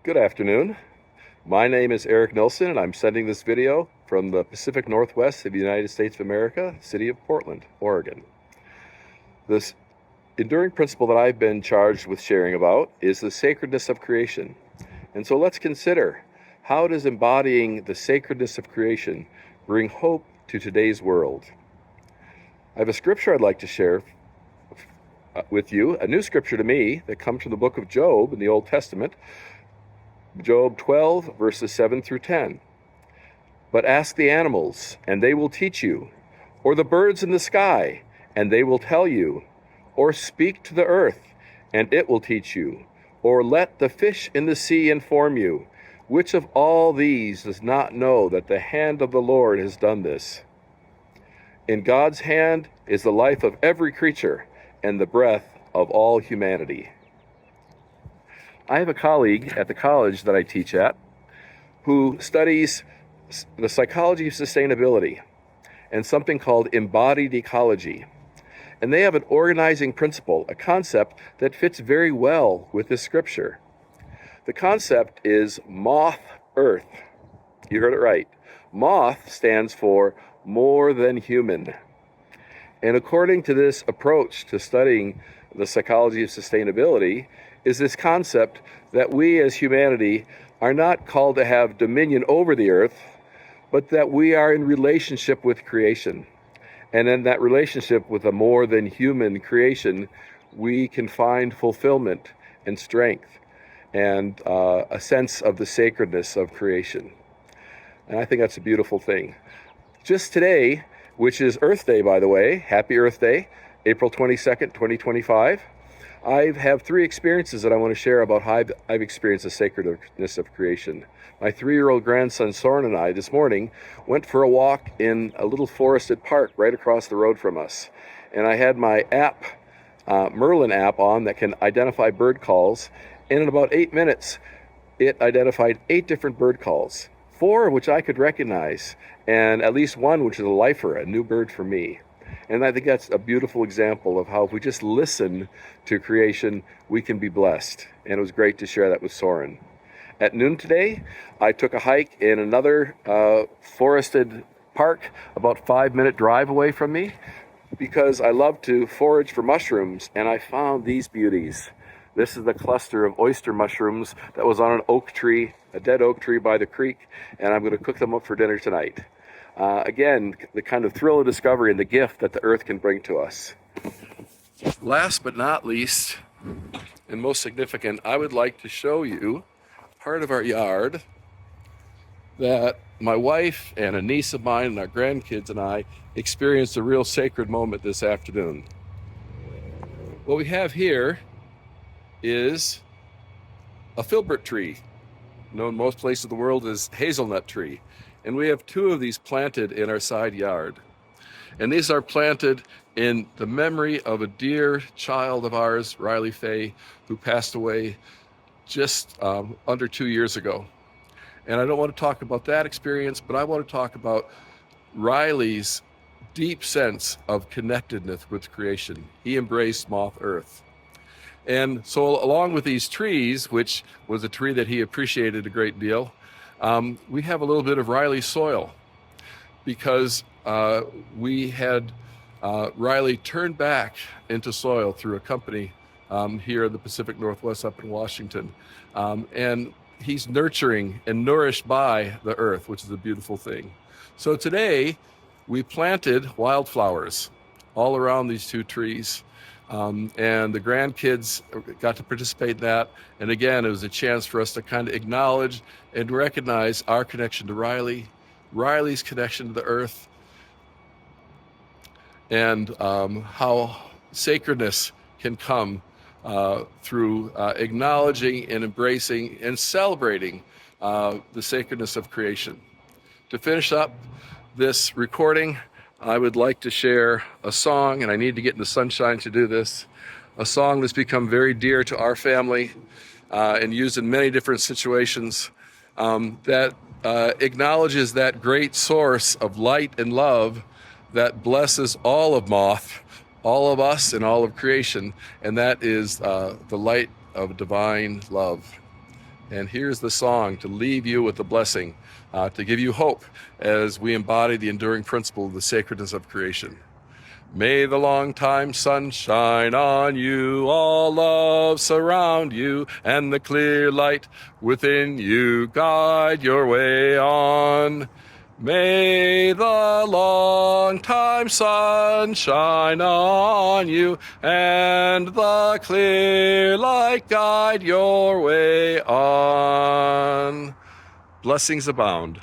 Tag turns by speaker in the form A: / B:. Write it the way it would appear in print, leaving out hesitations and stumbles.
A: Good afternoon. My name is Erik Nilsen, and I'm sending this video from the Pacific Northwest of the United States of America, city of Portland, Oregon. This enduring principle that I've been charged with sharing about is the sacredness of creation. And so let's consider, how does embodying the sacredness of creation bring hope to today's world? I have a scripture I'd like to share with you, a new scripture to me that comes from the book of Job in the Old Testament, Job 12, verses 7 through 10. But ask the animals, and they will teach you, or the birds in the sky, and they will tell you, or speak to the earth, and it will teach you, or let the fish in the sea inform you. Which of all these does not know that the hand of the Lord has done this? In God's hand is the life of every creature, and the breath of all humanity. I have a colleague at the college that I teach at who studies the psychology of sustainability and something called embodied ecology. And they have an organizing principle, a concept that fits very well with this scripture. The concept is moth earth. You heard it right. Moth stands for more than human. And according to this approach to studying the psychology of sustainability, is this concept that we as humanity are not called to have dominion over the earth, but that we are in relationship with creation. And in that relationship with a more than human creation, we can find fulfillment and strength and a sense of the sacredness of creation. And I think that's a beautiful thing. Just today, which is Earth Day, by the way, happy Earth Day, April 22nd, 2025. I have three experiences that I want to share about how I've experienced the sacredness of creation. My 3-year-old grandson Soren and I this morning went for a walk in a little forested park right across the road from us. And I had my app, Merlin app on that can identify bird calls. And in about 8 minutes, it identified 8 different bird calls, 4 of which I could recognize, and at least one which is a lifer, a new bird for me. And I think that's a beautiful example of how if we just listen to creation, we can be blessed. And it was great to share that with Soren. At noon today, I took a hike in another forested park about 5-minute drive away from me because I love to forage for mushrooms, and I found these beauties. This is the cluster of oyster mushrooms that was on an oak tree, a dead oak tree by the creek, and I'm going to cook them up for dinner tonight. Again, the kind of thrill of discovery and the gift that the earth can bring to us. Last but not least, and most significant, I would like to show you part of our yard that my wife and a niece of mine and our grandkids and I experienced a real sacred moment this afternoon. What we have here is a filbert tree, known in most places of the world as hazelnut tree. And we have 2 of these planted in our side yard. And these are planted in the memory of a dear child of ours, Riley Fay, who passed away just under 2 years ago. And I don't want to talk about that experience, but I want to talk about Riley's deep sense of connectedness with creation. He embraced moth earth. And so along with these trees, which was a tree that he appreciated a great deal, we have a little bit of Riley soil because we had Riley turned back into soil through a company here in the Pacific Northwest up in Washington. And he's nurturing and nourished by the earth, which is a beautiful thing. So today we planted wildflowers all around these 2 trees. And the grandkids got to participate in that. And again, it was a chance for us to kind of acknowledge and recognize our connection to Riley, Riley's connection to the earth, and how sacredness can come through acknowledging and embracing and celebrating the sacredness of creation. To finish up this recording, I would like to share a song, and I need to get in the sunshine to do this, a song that's become very dear to our family and used in many different situations that acknowledges that great source of light and love that blesses all of moth, all of us, and all of creation, and that is the light of divine love. And here's the song to leave you with the blessing, to give you hope as we embody the enduring principle of the sacredness of creation. May the long-time sun shine on you, all love surround you, and the clear light within you guide your way on. May the long-time sun shine on you, and the clear light guide your way on. Blessings abound.